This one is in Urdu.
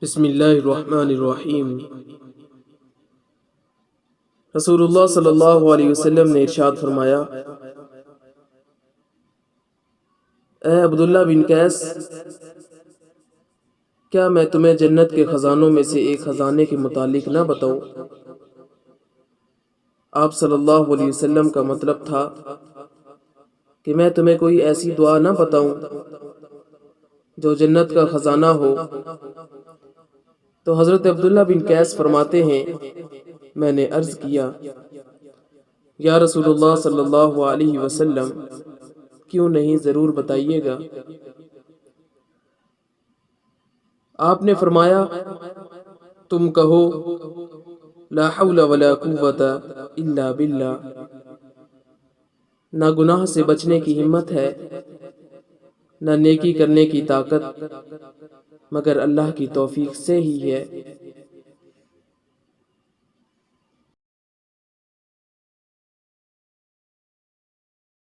بسم اللہ الرحمن الرحیم۔ رسول اللہ صلی اللہ علیہ وسلم نے ارشاد فرمایا، اے عبداللہ بن قیس، کیا میں تمہیں جنت کے خزانوں میں سے ایک خزانے کے متعلق نہ بتاؤں؟ آپ صلی اللہ علیہ وسلم کا مطلب تھا کہ میں تمہیں کوئی ایسی دعا نہ بتاؤں جو جنت کا خزانہ ہو؟ تو حضرت عبداللہ بن قیس فرماتے ہیں، میں نے عرض کیا، یا رسول اللہ صلی اللہ علیہ وسلم، کیوں نہیں، ضرور بتائیے گا۔ آپ نے فرمایا، تم کہو لا حول ولا قوت الا باللہ، نہ گناہ سے بچنے کی ہمت ہے، نہ نیکی کرنے کی طاقت، مگر اللہ کی توفیق سے ہی ہے۔